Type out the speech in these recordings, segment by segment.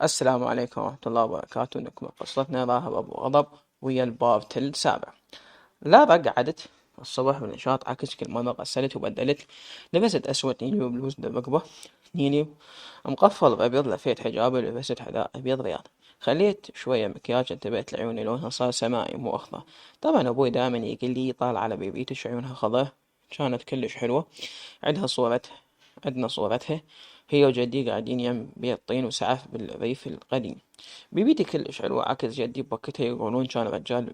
السلام عليكم ورحمة الله وبركاته. نكمل قصتنا راهب أبو غضب ويا البارت السابع. لارا قعدت الصبح بالنشاط، عكس كل مرة غسلت وبدلت، لبست أسود نيلي وبلوز بالركبة نيلي مقفل بأبيض، لفيت حجابي ولبست حذاء أبيض رياض، خليت شوية مكياج، انتبهت لعيوني لونها صار سمائي مو أخضر. طبعا أبوي دائما يقول لي طالع على بيبيتش عيونها خضر، كانت كلش حلوة. عندها صورتها عندنا صورتها هي وجدي قاعدين يم بيت طين وسعف بالريف القديم. بيبيتي كلش حلوة، عكس جدي بوقتها يقولون كان رجال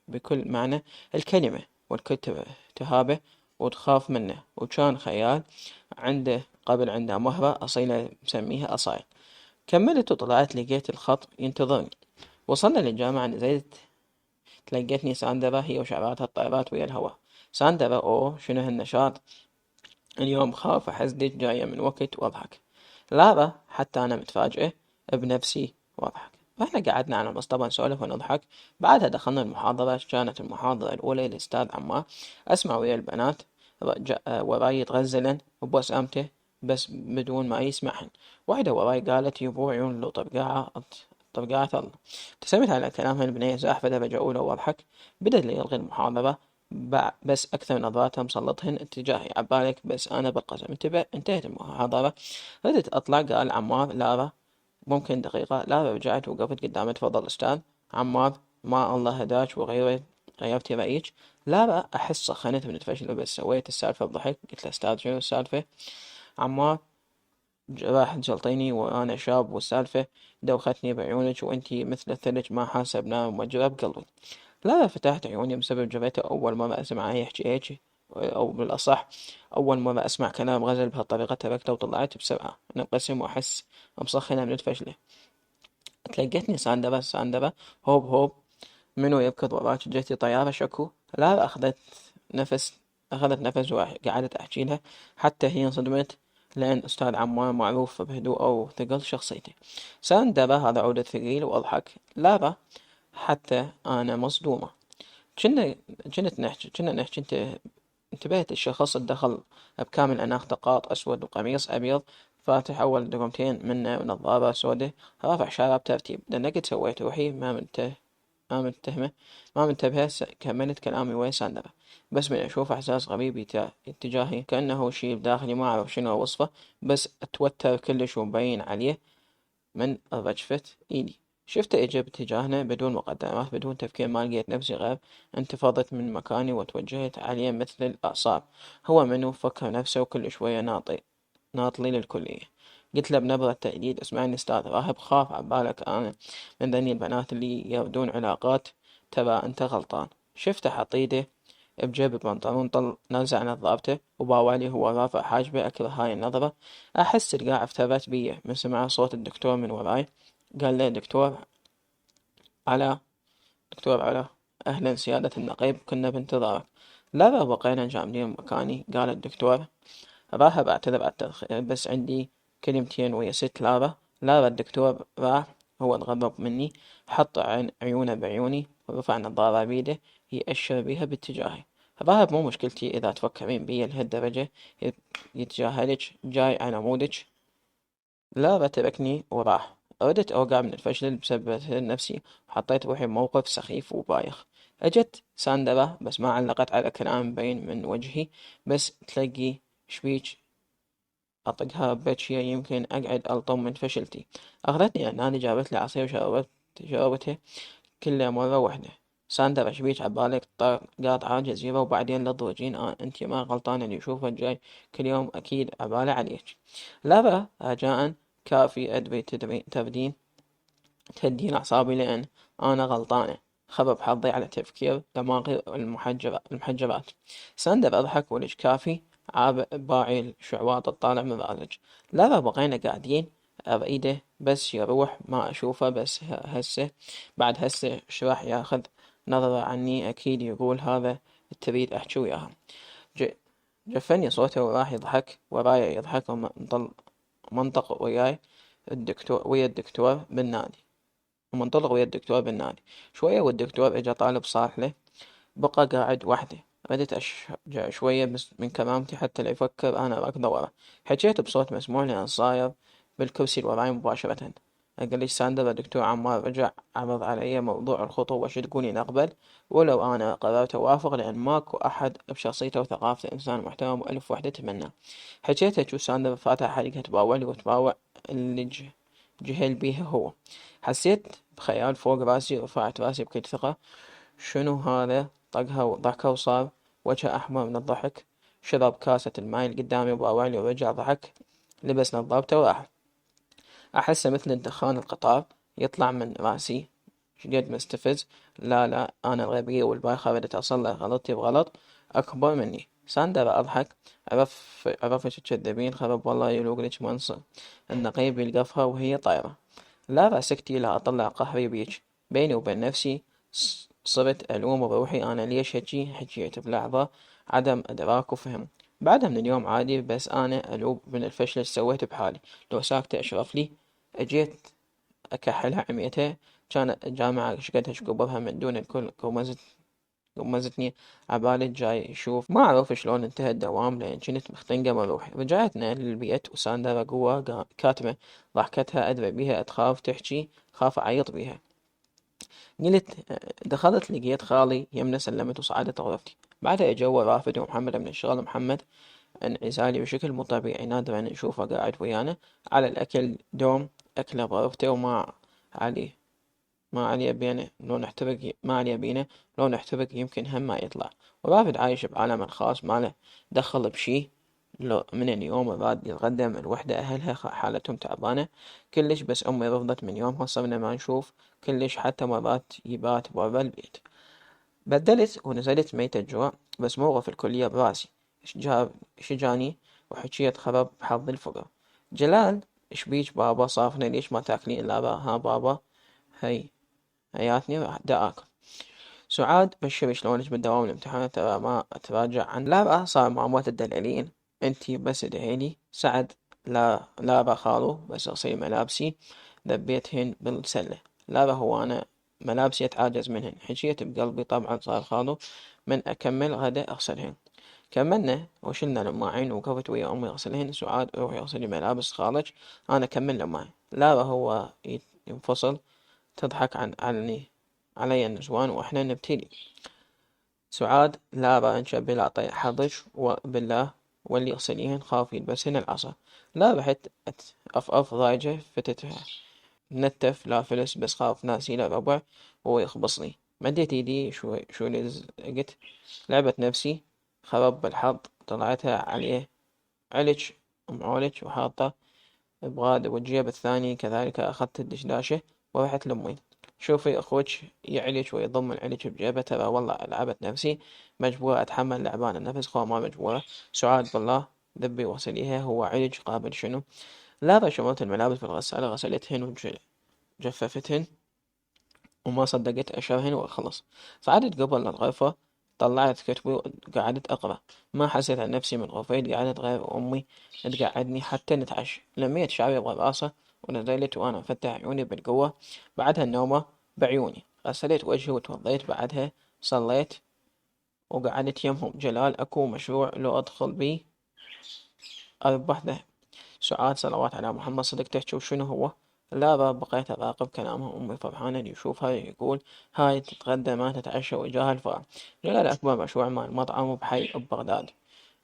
بكل معنى الكلمة، والكل تهابه وتخاف منه، وكان خيال. عنده مهرة أصيلة مسميها أصايل. كملت وطلعت، لقيت الخط ينتظرني. وصلنا للجامعة، نزلت تلقتني ساندرا هي وشعراتها الطائرات ويا الهواء. ساندرا، أوه شنو هالنشاط اليوم، خاف أحسدك جاية من وقت، وأضحك. لارا حتى أنا متفاجئة بنفسي وأضحك. فإحنا قعدنا على المصطبة نسولف ونضحك. بعدها دخلنا المحاضرة. كانت المحاضرة الأولى الأستاذ عمار. أسمع ويا البنات وراي يتغزلن بوسامته بس بدون ما يسمعهن. واحدة وراي قالت يبو عيون لو طرقعت الله. ابتسمت على كلامها البنية زاحفة درجة أولى وأضحك. بدأت لي يلغي المحاضرة، بس أكثر نظراتها مسلطهن اتجاهي. عبالك بس أنا بالقسم انتهت المحاضرة. ردت أطلع. قال عمار لارا ممكن دقيقة. لارا رجعت وقفت قدامي. تفضل أستاذ عمار، ما الله هداك غيرتي رأيك. لارا أحس سخنت من الفشل، بس سويت السالفة بضحك. قلت له أستاذ شنو السالفة؟ عمار راح تجلطيني وأنا شاب، والسالفة دوختني بعيونك وأنتي مثل الثلج ما حاسة بنار موجبة بقلبي. لا، فتحت عيوني بسبب جريته. أول مرة أسمعه يحكي هيك، أو بالأصح أول مرة أسمع كلام غزل بهالطريقة. تركته وطلعت بسرعة من القسم وأحس مسخنة من الفشلة. تلقتني ساندرا هوب هوب، منو يركض وراك؟ جيتي طيارة شكو؟ لا، نفس أخذت نفس وقعدت أحكي لها. حتى هي انصدمت، لأن أستاذ عمار معروف بهدوءه وثقل شخصيته. ساندرا هذا عود الثقيل، وأضحك. لارا حتى أنا مصدومة. كنا كنا نحكي انتبهت الشخص الدخل بكامل أناقته، قاط أسود وقميص أبيض فاتح، أول دقمتين منه ونظارة سودة، رافع شعره بترتيب. دنقت سويت روحي ما منتهمة ما منتبهة. كملت كلامي ويا ساندرا، بس من أشوف إحساس غريب اتجاهي، كأنه شي بداخلي ما أعرف شنو أوصفه، بس أتوتر كلش ومبين عليه من رجفة إيدي. شفته إجا باتجاهنا بدون مقدمات، بدون تفكير. ما لقيت نفسي غير انتفضت من مكاني وتوجهت عليه مثل الأعصاب. هو منو؟ فكر نفسه وكل شوية ناطلي للكلية. قلت له بنبرة تأديب اسمعني أستاذ راهب، خاف عبالك أنا من ذني البنات اللي يردون علاقات. ترى أنت غلطان. شفته حط إيده بجيب البنطلون، نزع نظارته وباوعلي هو رافع حاجبه. أكره هاي النظرة. أحس القاع افترت بيه من سمع صوت الدكتور من وراي. قال له علا دكتور علا، أهلا سيادة النقيب، كنا بانتظارك. لا، بقينا جامدين مكاني. قال الدكتور راح أعتذر على التأخير، بس عندي كلمتين ويا ست لارا. الدكتور راح هو تغضب مني، حط عيونه بعيوني ورفع نظارة بيده يأشر بيها باتجاهي. الراهب مو مشكلتي إذا تفكرين بي لهالدرجة يتجاهلك جاي على مودك. لا، تركني وراح. ردت أوقع من الفشل بسبب نفسي، وحطيت روحي بموقف سخيف وبايخ. أجت ساندرا بس ما علقت على كلام مبين من وجهي، بس تلاقي شبيك أطقها ببكية يمكن أقعد ألطم من فشلتي. أخذتني عناني، جابت لي عصير شربته كله مرة واحدة. ساندرا شبيك عبالك قاطعة جزيرة وبعدين لا تضوجين؟ انتي ما غلطانة اللي يشوفه جاي كل يوم أكيد عبالة عليك. لارا رجاء كافي أدري تهدين أعصابي لأن أنا غلطانة. خرب حظي على تفكير دماغي المحجرات. ساندر أضحك ولج كافي عاب باعي الشعواط الطالع من راسج. لا، بقينا قاعدين أريده بس يروح ما أشوفه. بس بعد هسه ايش راح ياخذ نظرة عني؟ أكيد يقول هذا تريد أحكي وياها. ج- جفني صوته وراح يضحك ورايا يضحك ومنطق ويا الدكتور بالنادي. ومنطلق ويا الدكتور بالنادي. شوية والدكتور اجا طالب صالح، بقى قاعد وحدي. بديت أشجع شوية بس من كرامتي حتى لا يفكر أنا راكضة ورا. حكيت بصوت مسموع لأن صاير بالكرسي اللي وراي مباشرة. قال لي ساندرا دكتور عمار رجع عرض علي موضوع الخطوبة، شو تقولين أقبل؟ ولو أنا قررت أوافق لأن ماكو أحد بشخصيته وثقافته إنسان محترم وألف وحدة تمنى. حكيته شو ساندرا فاتح حريقة تباوع لي وتباوع اللي جهل بيها هو. حسيت بخيال فوق راسي ورفعت راسي بكل ثقة. شنو هذا؟ طقها وضحكة وصار وجهه أحمر من الضحك. شرب كاسة الماي اللي قدامي وباوع لي ورجع ضحك. لبس نظارته وراح. أحسه مثل الدخان القطار يطلع من راسي. شديد مستفز. لا لا، أنا الغبية والبايخة بدت أصلح غلطتي بغلط أكبر مني. ساندرا أضحك. عرفت تكذبين خرب والله يلوق لك منصر النقيب يلقفها وهي طايرة. لا سكتي لا أطلع قهري بيج. بيني وبين نفسي صرت ألوم بروحي أنا ليش هجي. حكيت بلحظة عدم إدراك وفهم. بعدها من اليوم عادي، بس أنا ألوم من الفشل اللي سويته بحالي. لو ساكتة أشرف لي. أجيت أكحلها عميتها. كانت الجامعة شقدها شكوبرها من دون الكل. قمزتني عبالي جاي يشوف. ما أعرف شلون انتهى الدوام لأن كنت مختنقة من روحي. رجعتنا للبيت وساندرا قوة كاتمة ضحكتها. أدري بيها تخاف تحكي، خاف أعيط بيها. قلت دخلت لقيت خالي يمنا سلمت وصعدت غرفتي. بعدها اجوا رافد ومحمد من الشغل. محمد انعزالي بشكل مو طبيعي، نادرا نشوفه قاعد ويانا على الأكل دوم أكله بغرفته. وما علي ما علي بينا لو نحترق ما علي بينا لو نحترق يمكن هم ما يطلع. ورافد عايش بعالم الخاص ماله دخل بشي. لو من اليوم راد يتقدم الوحدة أهلها حالتهم تعبانة كلش، بس أمي رفضت. من يومها صرنا ما نشوف كلش، حتى مرات يبات برا البيت. بدلت ونزلت ميتة جوع، بس موقف الكلية براسي شجاني وحكيت خرب حظ الفقر. جلال شبيج بابا صافنة ليش ما تاكلين إلا ها بابا هي هياتني دا آكل. سعاد بشري شلونك بالدوام الامتحانات ترى ما أتراجع عن لا صار مع موت الدلالين. انتي بس ادعيلي. سعد لا خالو بس اغسلي ملابسي ذبيتهن بالسلة. لا هو أنا ملابسي أتعاجز منهن. حكيت بقلبي طبعا صار خالو من أكمل غدا أغسلهن. كملنا وشلنا الماعين وقفت ويا أمي أغسلهن. سعاد روحي اغسلي ملابس خالك أنا أكمل الماعين. لا هو ينفصل. تضحك علي النسوان وإحنا نبتلي. سعاد لا نشبه لا طيح حظك وبالله واللي يغسليهن خاف يلبسهن العصا. لا رحت أف ضايجة فتتها نتف لا فلس، بس خاف ناسي لا ربع وهو يخبصني. مديت ايدي شو لزقت لعبت نفسي. خرب بالحظ طلعتها عليه علج معولج وحاطه بغاد والجيب الثاني كذلك. أخذت الدشداشة ورحت لأمي. شوفي أخوك يعلج ويضم العلج بجيبه. ترى والله لعبت نفسي مجبورة أتحمل لعبان النفس خو ما مجبورة. سعاد بالله ذبي وغسليها. هو علج قابل شنو؟ لا شمرت الملابس في الغسالة غسلتهن وجففتهن وما صدقت أشرهن وأخلص. صعدت قبل الغرفة طلعت كتبي وقعدت أقرأ. ما حسيت عن نفسي من غفيت قعدت غير أمي تقعدني حتى نتعشى. لميت شعري براسه ونزلت وأنا مفتح عيوني بالقوة. بعدها النومة بعيوني. غسلت وجهي وتوضيت. بعدها صليت وقعدت يمهم. جلال أكو مشروع لو أدخل بيه أربح ذهب. سعاد صلوات على محمد صدق تحكي وشنو هو؟ لا بقيت أراقب كلامها. أمي فرحانة اللي يشوفها يقول هاي تتغدى ما تتعشى وجاها الفرح. جلال أكبر مشروع مال مطعم بحي ببغداد.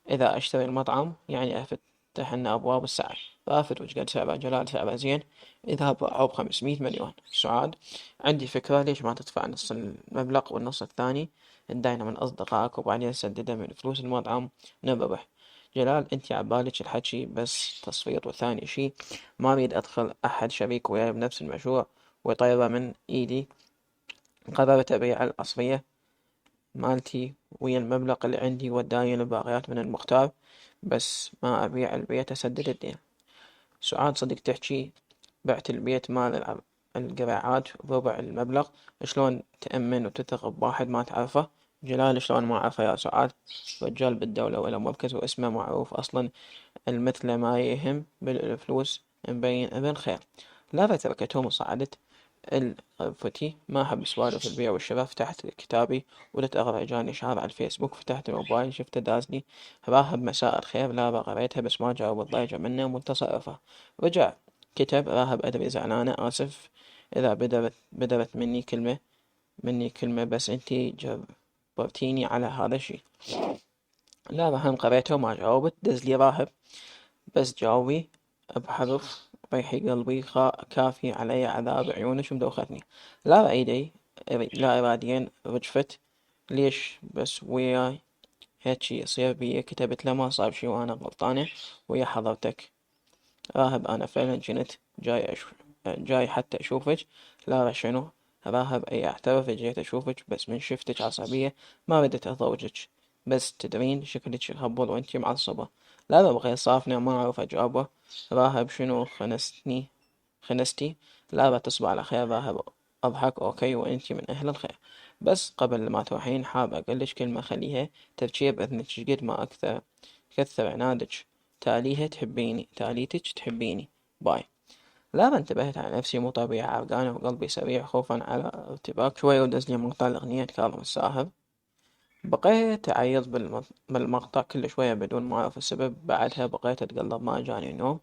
إذا أشتري المطعم يعني أفتح لنا أبواب السعر. رافد وش قد سعره؟ جلال سعره زين. إذا باعوه ب500 مليون. سعاد عندي فكرة ليش ما تدفع نص المبلغ والنص الثاني تدينه من أصدقائك وبعدين سدده من فلوس المطعم نربح. جلال انتي عبالك الحكي بس تصفيط. وثاني شي ما اريد ادخل احد شريك وياي بنفس المشروع ويطيره من ايدي. قررت ابيع العصرية مالتي ويا المبلغ اللي عندي والداين الباقيات من المختار، بس ما ابيع البيت اسدد الدين. سعاد صدق تحكي بعت البيت مال القراعات بربع المبلغ. شلون تأمن وتثق بواحد ما تعرفه؟ جلال شلون ما أعرفه يا سعاد؟ رجال بالدولة ولا مركز واسمه معروف أصلا. المثل ما يهم بالفلوس مبين ابن خير. لا تركتهم وصعدت غرفتي. ما أحب سوالف البيع والشراء. فتحت كتابي ولت أقرأ. جاني إشعار على الفيسبوك. فتحت الموبايل شفته دازني راهب مساء الخير. لا قريتها بس ما جاوب الضيجة منه ومتصرفة. رجع كتب راهب أدري زعلانة، آسف إذا بدرت مني كلمة، بس انتي جبرتيني على هذا الشي. لا هم قريته وما جاوبت، دز لي راهب بس جاوبي بحرف، ريحي قلبي كافي علي عذاب عيونك مدوختني. لا بإيدي لا إراديا رجفت، ليش بس وياي هيجي يصير بي؟ كتبت له ما صار شي وأنا غلطانة ويا حضرتك راهب، أنا فعلا جنت جاي حتى أشوفك. لا شنو راهب، أي أعترف جيت أشوفك، بس من شفتك عصبية ما بدت أضوجك، بس تدرين شكلك يخبل وأنتي معصبة. لا بغير صافنة ما أعرف أجاوبه. راهب شنو خنستي؟ لا تصبح على خير راهب. أضحك أوكي وأنتي من أهل الخير، بس قبل ما تروحين حاب أقولك كلمة خليها تبكي بإذنك، شقد ما كثر عنادك تاليتك تحبيني. باي. لا انتبهت على نفسي مو طبيعي، عرقانة وقلبي سريع خوفا على ارتباك شوي، ودز لي مقطع الأغنية كاظم الساهر. بقيت أعيط بالمقطع كل شوية بدون ما أعرف السبب. بعدها بقيت أتقلب ما جاني نوم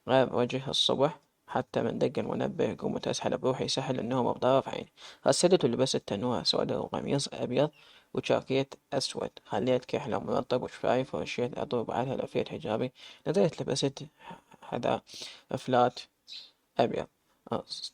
غير وجه الصبح، حتى من دق المنبه قمت أسحل بروحي سحل النوم بطرف عيني. غسلت ولبست تنوع سوداء وقميص أبيض وجاكيت أسود، خليت كحلة مرطب وشفايف ورشيت عطر، بعدها لفيت حجابي نزلت لبست حذاء فلات أبيض.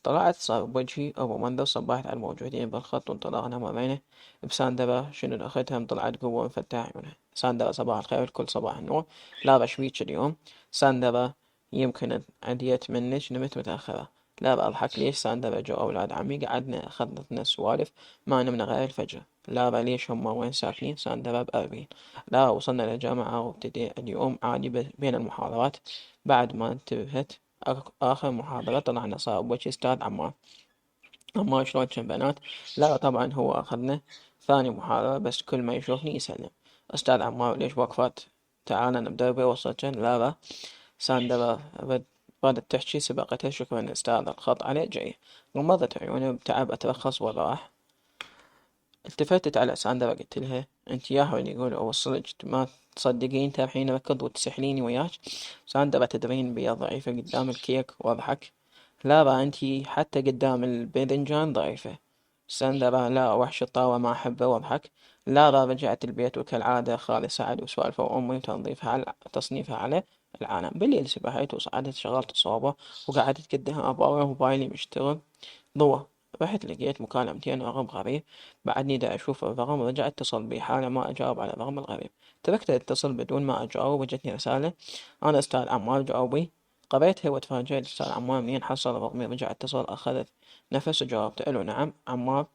طلعت صار بوجهي أبو منذر، صبحت على الموجودين بالخط وانطلقنا ما بينه. بساندرة شنو أختهم طلعت قوة مفتاح عيونها. ساندرة صباح الخير، الكل صباح النور. لا بشويك اليوم ساندرة، يمكن عديت منك نمت متأخرة. لا بضحك ليش ساندرة جو أولاد عمي قعدنا أخذتنا سوالف ما نمنا غير الفجر. لا ليش هم وين ساكنين؟ ساندرة بأربين. لا وصلنا للجامعة وابتدي اليوم عادي بين المحاضرات. بعد ما انتبهت آخر محاضرة طلعنا صار بوجه أستاذ عمار شلون كان بنات؟ لا طبعا هو أخذنا ثاني محاضرة، بس كل ما يشوفني يسلم. أستاذ عمار ليش وقفت؟ تعال نبدأ بوصلتين. لا ساندرا بدت تحكي سبقتها شكرا أستاذ الخط عليه جاي. غمضت عيوني بتعب أترخص وراح. التفتت على ساندرا قلت لها انت ياهو اللي يقول اوصلك ما تصدقين تابحين ركض وتسحليني وياك. ساندرا تدرين بيا ضعيفة قدام الكيك واضحك. لا انتي حتى قدام الباذنجان ضعيفة. ساندرا لا وحش الطاوة ما أحبه واضحك. لا رجعت البيت وكالعادة خالي سعد وسوالفه وأمي وتنظيفها على تصنيفها على العالم. بالليل سبحت وصعدت شغلت الصوبة وقعدت قدها أبغى موبايلي مشتغل ضوء. رحت لقيت مكالمتين رقم غريب، بعدني دا أشوف الرقم ورجع اتصل بي حالة ما أجاوب على الرقم الغريب. تركت اتصل بدون ما أجاوب وجتني رسالة أنا أستاذ عمار جاوبي. قريتها وتفاجأت أستاذ عمار منين حصل رقمي. رجع اتصل أخذت نفس وجاوبت ألو نعم عمار.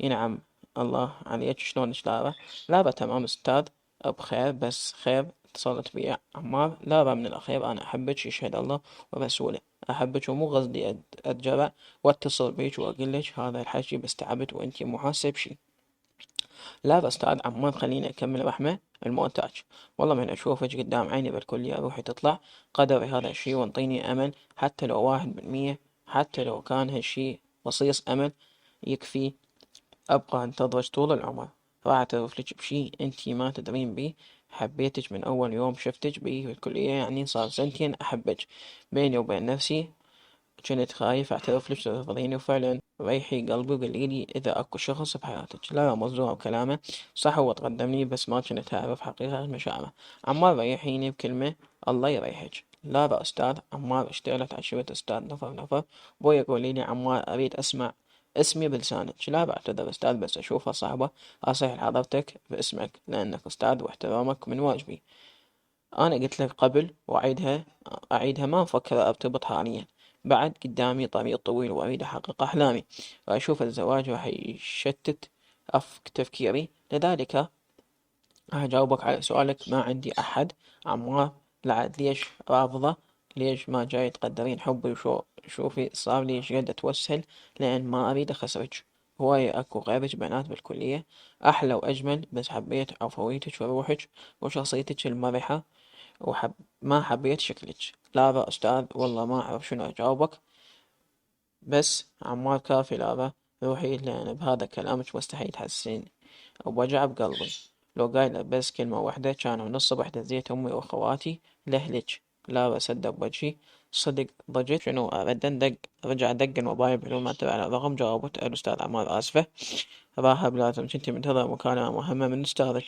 نعم الله عليك شلونك لارا؟ لارا تمام أستاذ بخير بس خير اتصلت بي عمار. لارا من الأخير أنا أحبك يشهد الله ورسوله أحبك ومو قصدي أتجرأ واتصل بيك وأقولك هذا الحكي بس تعبت وأنتي مو حاسة بشي. لا أستاذ عمار خليني أكمل رحمة المونتاج. والله من أشوفك قدام عيني بالكلية روحي تطلع قدري هذا الشي وانطيني أمل حتى لو 1%، حتى لو كان هالشي بصيص أمل يكفي أبقى أنتظرك طول العمر. راح أعترف لك بشي انتي ما تدرين بيه، حبيتك من أول يوم شفتك بيه بالكلية، يعني صار سنتين أحبك. بيني وبين نفسي كنت خايف أعترف لك ترفضيني، وفعلا ريحي قلبي وقوليلي إذا أكو شخص بحياتك. لا مصدوع بكلامه صح، هو تقدمني بس ما كنت أعرف حقيقة مشاعره. عمار ريحيني بكلمة الله يريحك. لا أستاذ عمار اشتغلت عشرة أستاذ نفر. بوي يقوليلي عمار أريد أسمع اسمي بلسانك. لا بعتذر أستاذ بس أشوفها صعبة أصيح حضرتك باسمك لأنك أستاذ واحترامك من واجبي. أنا قلت لك قبل وأعيدها ما مفكر أرتبط حاليا. بعد قدامي طريق طويل وأريد أحقق أحلامي، وأشوف الزواج راح يشتت تفكيري. لذلك هجاوبك على سؤالك ما عندي أحد عمار. لعد ليش رافضة؟ ليش ما جاي تقدرين حبي شوفي صار لي قد أتوسل لأن ما أريد أخسرك. هواية أكو غيرك بنات بالكلية أحلى وأجمل، بس حبيت عفويتك وروحك وشخصيتك المرحة ما حبيت شكلك. لا أستاذ والله ما أعرف شنو أجاوبك، بس عمار كافي. لا روحي لأن بهذا كلامك مستحيل تحسين بوجع بقلبي. لو قايلة بس كلمة واحدة كانوا من الصبح دزيت أمي وأخواتي لأهلك. لا صدق بوجهي صدق ضجيت شنو أبدا دق. رجع دق الموبايل بدون ما انتبه على الرقم. جاوبت الأستاذ عمار آسفة، راهب لازم كنتي منتظر مكالمة مهمة من أستاذك.